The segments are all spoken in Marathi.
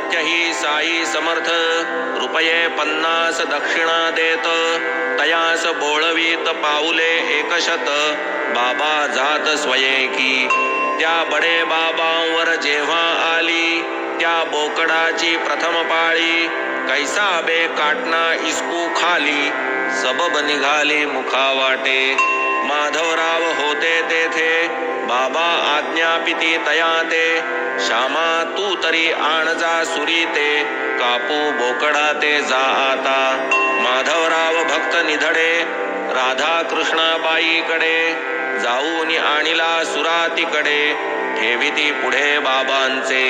प्रत्यही साई समर्थ रुपये 50 दक्षिणा देत तयास बोळवीत पाऊले 100 बाबा जात स्वयंकी त्या बडे बाबांवर जेव्हा आली त्या बोकडाची प्रथम पाळी कैसा बे काटना इसकू खाली सबब निघाली मुखावाटे माधवराव होते तेथे बाबा आज्ञापिती तया ते श्यामा तू तरी आण जा सुरी ते कापू बोकडा ते जा आता माधवराव भक्त निधडे राधा कृष्णाबाईकडे जाऊन आणिला सुरातीकडे ठेविती पुढे बाबांचे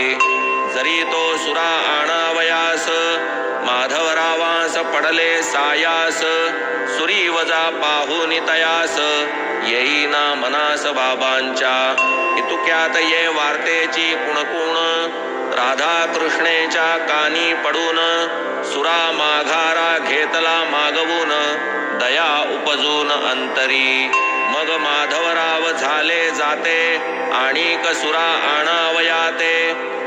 जरी तो सुरा आणावयास माधवरावास पडले सायास सुरी वजा पाहून तयास येईना मनास बाबांच्या इतुक्यात ये वार्तेची कुणकुण राधा कृष्णेच्या कानी पडून सुरा माघारा घेतला मागवून दया उपजून अंतरी मग माधवराव झाले जाते आणि कसुरा आणावयाते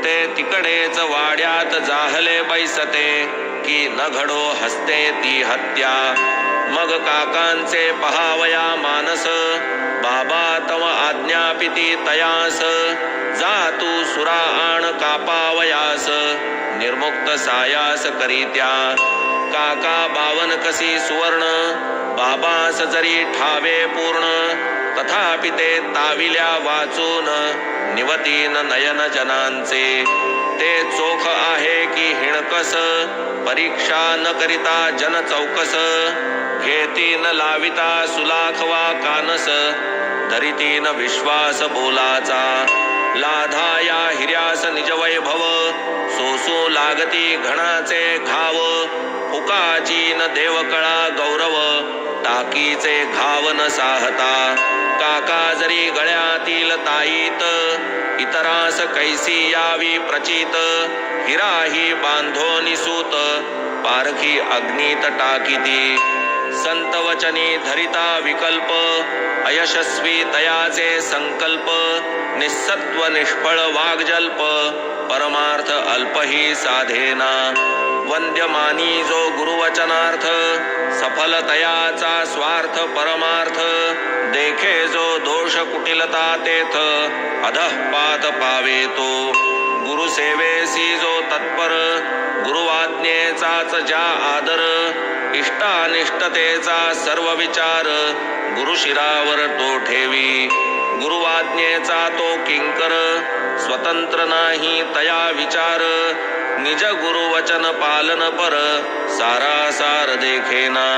ते तिकडेच वाड्यात जाहले बैसते की न घडो हसते ती हत्या मग काकांचे पहावया मानस बाबा तव आज्ञापिती तयास जा तू सुरा आण कापावयास निर्मुक्त सायास करीत्या काका 52 कसी सुवर्ण बाबास जरी ठावे पूर्ण तथापि ते ताविल्या वाचून निवतीन नयन जनांचे ते चोख आहे की हिणकस परीक्षा न करिता जन चौकस घेतीन लाविता सुलाखवा कानस धरितीन विश्वास बोलाचा लाधाया हिर्यास निज वैभव सोसू लागती घणाचे घाव फुकाची न देवकळा गौरव टाकीचे घाव न साहता काका जरी गळ्यातील ताईत इतरास कैसी यावी प्रचित हिराही बांधोनी सूत पारखी अग्नीत टाकीती संत वचनी धरिता विकल्प अयशस्वी तयाचे संकल्प निस्सत्व निष्फळ वाग्जल्प परमार्थ अल्पही साधेना वंद्यमानी जो गुरुवचनार्थ सफल तयाचा स्वार्थ परमार्थ देखे जो दोष कुटिलता तेथ अधःपात पावे तो गुरुसेवेसी जो तत्पर गुरुवाज्ञेचाच ज्या आदर इष्टानिष्टतेचा सर्व विचार गुरुशिरावर तो ठेवी गुरुवाज्ञेचा तो किंकर स्वतंत्र नाही तया विचार निज गुरुवचन पालन पर सारासार देखेना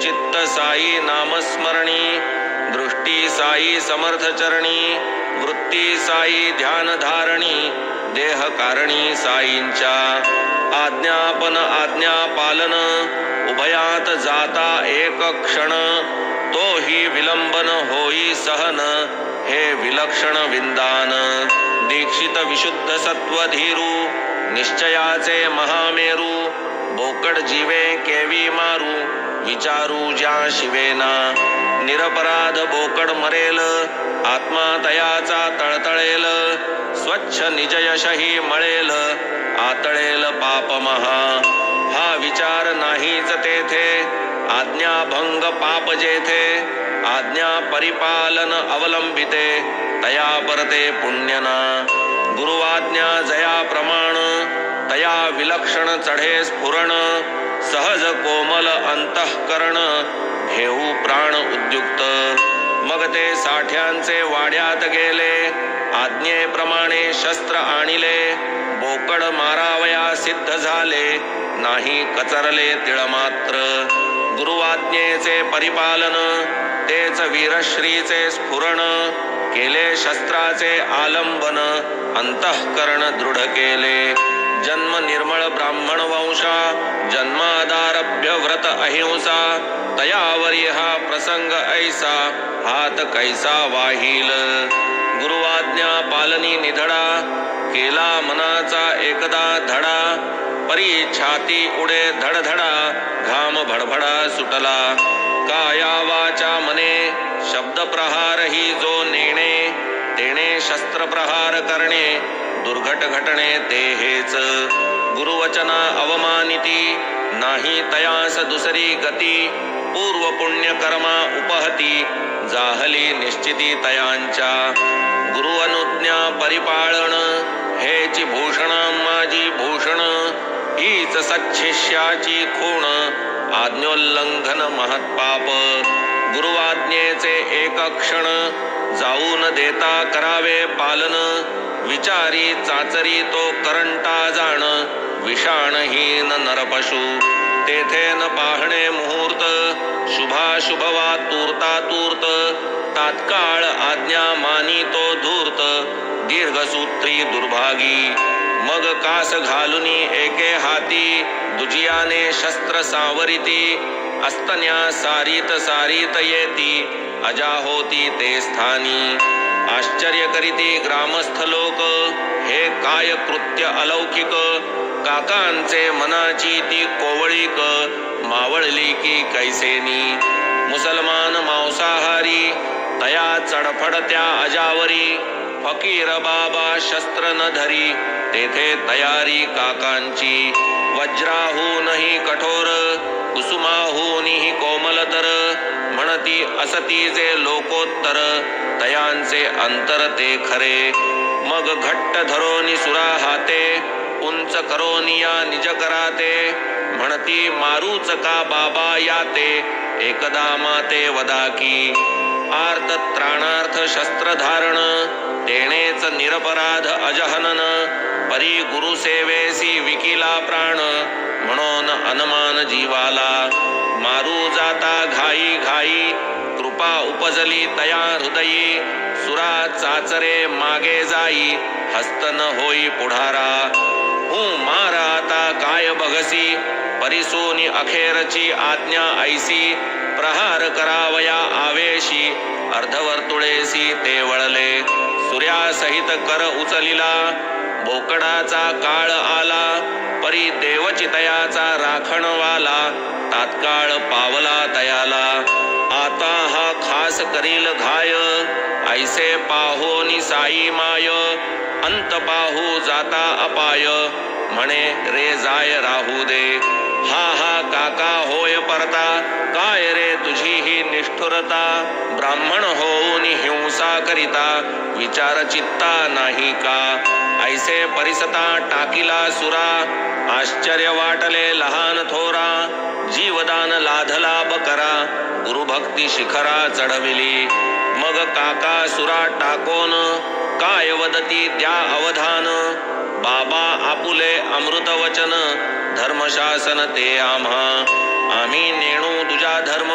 चित्त साई नामस्मरणी दृष्टी साई समर्थ चरणी वृत्ती साई ध्यान धारणी देह कारणी साईंच्या आज्ञापन आज्ञा पालन उभयात जाता एक क्षण तो ही विलंबन होई सहन हे विलक्षण विंदान दीक्षित विशुद्ध सत्व धीरू निश्चयाचे महामेरू बोकड जीवे केवी मारू विचारू ज्या शिवेना निरपराध बोकड मरेल आत्मा तयाचा तळतळेल स्वच्छ निजयशही मळेल आतळेल पाप महा हा विचार नाहीच तेथे आज्ञाभंग पाप जेथे आज्ञा परिपालन अवलंबिते तया परते पुण्यना गुरुवाज्ञा जया प्रमाण तया विलक्षण चढे स्फुरण सहज कोमल अंतःकरण घेऊ प्राण उद्युक्त मग ते साठ्यांचे वाड्यात गेले आज्ञेप्रमाणे शस्त्र आणिले बोकड मारावया सिद्ध झाले नाही कचरले तिळमात्र गुरुवाज्ञेचे परिपालन तेच वीरश्रीचे स्फुरण केले शस्त्राचे आलंबन अंतःकरण दृढ केले जन्म निर्मळ ब्राह्मण वंशा जन्मादारभ्य व्रत अहिंसा तयावरी हा प्रसंग ऐसा हात कैसा वाहील गुरुवाज्ञा पालनी निधडा केला मनाचा एकदा धडा परी छाती उडे धडधडा घाम भडभडा सुटला काया वाचा मने शब्द प्रहार ही जो नेणे तेणे शस्त्र प्रहार करणे दुर्घट घटने ते हेच. गुरुवचना अवमानिती नाही तयास दुसरी गती. पूर्व पुण्य कर्मा उपहती जाहली निश्चिती तयांच्या. गुरु अनुज्ञा परिपाळन हेची भूषण माझी भूषण. हीच सच्छिष्याची खूण आज्ञोल्लंघन महत्पाप. गुरुआज्ञेचे एक क्षण जाऊन देता करावे पालन. विचारी चाचरी तो करंटा जाण विषाणहीन नरपशु. तेथे न पाहणे मुहूर्त शुभाशुभ वा तूर्ता तूर्त. तात्काळ आज्ञा मानी तो धूर्त दीर्घसूत्री दुर्भागी. मग कास घालुनी एके हाती दुजियाने शस्त्र सावरिती. अस्तन्या सारीत सारीत येती अजा होती ते स्थानी. आश्चर्य करीती ग्रामस्थ लोक हे काय कृत्य अलौकिक. काकांचे मनाची ती कोवळीक मावळली की कैसेनी. मुसलमान मांसाहारी तया चडफडत्या अजावरी. फकीर बाबा शस्त्र न धरी तेथे तयारी काकांची. वज्राहूनही कठोर कुसुमाहूनही कोमलतर. म्हणती असती जे लोकोत्तर तयांचे अंतर ते खरे. मग घट्ट धरोनी सुरा हाते उंच करोनिया निज कराते. म्हणती मारूच का बाबा याते एकदा माते वदा की. आर्त त्राणार्थ शस्त्र धारण तेणेच निरपराध अजहनन. परी गुरुसेवेसी विकिला प्राण म्हणून अनुमान जीवाला. मारू जाता घाई घाई कृपा उपजली तया हृदयी. सुरा चाचरे मागे जाई हस्त न होई पुढारा. मारा आता काय बघसी परिसोनी अखेरची आज्ञा ऐसी. प्रहार करावया आवेशी अर्धवर्तुळेसी ते वळले. सूर्यासहित कर उचलिला बोकडाचा काळ आला. परी देवचितयाचा राखणवाला तात्काळ पावला तयाला. आता हा खास करील घाय ऐसे पाहोनी साई माय. अंत पाहू जाता अपाय म्हणे रे जाय राहू दे. हा हा काका होय परता काय रे तुझी ही निष्ठुरता. ब्राह्मण होऊन हिंसा करिता विचार चित्ता नाही का. ऐसे परिसता टाकिला सुरा आश्चर्य वाटले लहान थोरा. जीवदान लाधला बकरा गुरुभक्ती शिखरा चढविली. मग काका सुरा टाकोन काय वदती द्या अवधान. बाबा आपुले अमृत वचन धर्मशासन ते आम्हा. आम्ही नेणू तुझा धर्म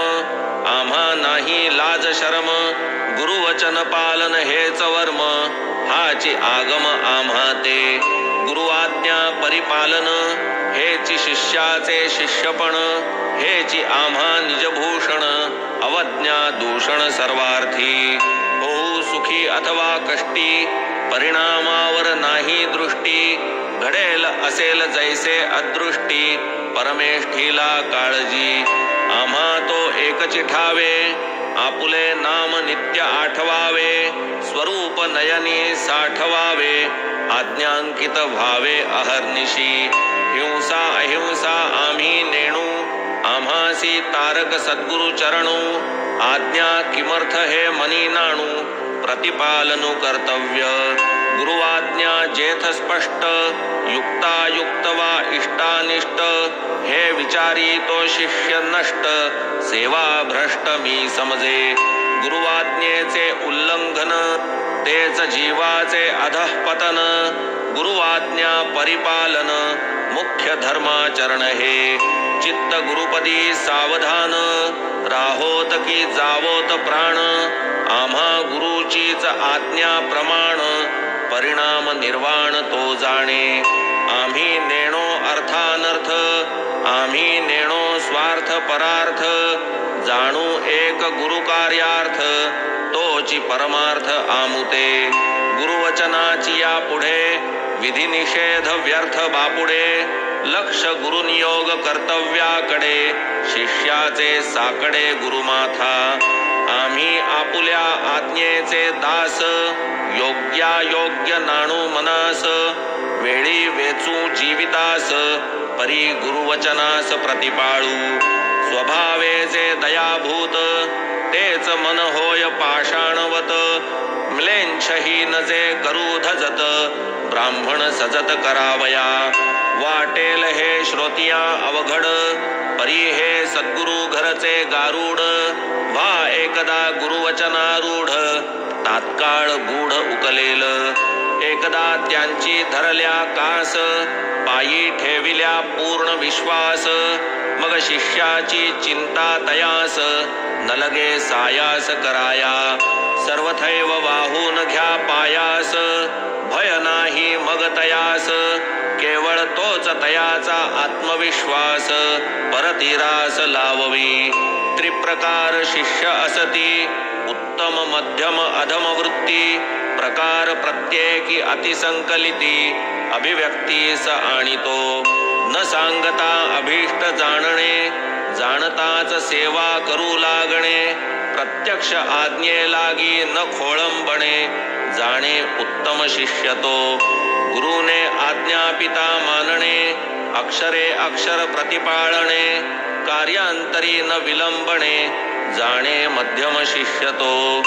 आम्हा नाही लाज शरम. गुरुवचन पालन हेच वर्म हाची आगम आम्हा ते. गुरुआज्ञा परिपालन हेची शिष्याचे शिष्यपण. हेची आम्हा निजभूषण अवज्ञा दूषण सर्वार्थी. होऊ सुखी अथवा कष्टी परिणामावर नाही दृष्टी. घडेल असेल जैसे अदृष्टी परमेष्ठीला काळजी. आम्हा तो एकची ठावे आपुले नाम नित्य आठवावे. स्वरूप नयनी साठवावे आज्ञांकित व्हावे अहर्निशी. हिंसा अहिंसा आम्ही नेणू आम्हासी तारक सद्गुरु चरणू. आज्ञा किमर्थ हे मनी नाणू प्रतिपालनु कर्तव्य. गुरुआज्ञा जेथ स्पष्ट युक्तायुक्त वा इष्टानिष्ट. हे विचारी तो शिष्य नष्ट सेवा भ्रष्ट मी समजे. गुरुआज्ञेचे उल्लंघन तेच जीवाचे अधःपतन. गुरुआज्ञा परिपालन मुख्य धर्माचरण हे. चित्त गुरुपदी सावधान राहोत की जावोत प्राण. आम्हा गुरुचीच आज्ञा प्रमाण परिणाम निर्वाण तो जाणे. आम्ही नेणो अर्थानर्थ आम्ही नेणो स्वार्थ परार्थ. जाणू एक गुरु कार्यार्थ तोची परमार्थ आमुते. गुरुवचनाची या पुढे विधी निषेध व्यर्थ बापुडे. लक्ष गुरुनियोग कर्तव्याकडे शिष्याचे साकडे गुरुमाथा. आम्ही आपुल्या आज्ञेचे दास योग्यायोग्य नाणू मनास वेळी वेचू जीवितास परी गुरुवचनास प्रतिपाळू स्वभावे जे दयाभूत तेच मन होय पाषाणवत म्लेच्छहीन जे करू धजत ब्राह्मण सजत करावया वाटेल हे श्रोतिया अवघड परी हे सद्गुरु घरचे गारुड वा एकदा गुरुवचनारूढ तात्काळ गूढ उकलेल एकदा त्यांची धरल्या कास पायी ठेविल्या पूर्ण विश्वास मग शिष्याची चिंता तयास न लगे सायास कराया सर्वथैव वाहून घ्या पायास भय नाही मग तयास केवळ तोच तयाचा आत्मविश्वास परतीरास लाववी त्रिप्रकार शिष्य असती उत्तम मध्यम अधम वृत्ती प्रकार प्रत्येकी अतिसंकलिती अभिव्यक्तीस आणितो न सांगता अभीष्ट जाणणे जाणताच सेवा करू लागणे प्रत्यक्ष आज्ञे लागी न खोळंबणे जाणे उत्तम शिष्य तो गुरुने आज्ञापिता मानणे अक्षरे अक्षर प्रतिपाळणे कार्यांतरी न विलंबणे जाणे मध्यम शिष्य तो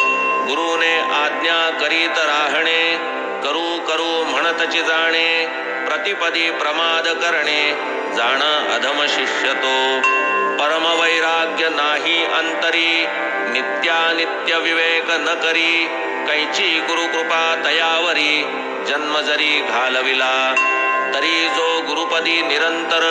गुरुने आज्ञा करीत राहणे करू करू म्हणतची जाणे प्रतिपदी प्रमाद करणे जाण अधम शिष्य तो परमवैराग्य नाही अंतरी नित्यानित्य विवेक न करी कैची गुरुकृपा तयावरी जन्म जरी घालविला तरी जो गुरुपदी निरंतर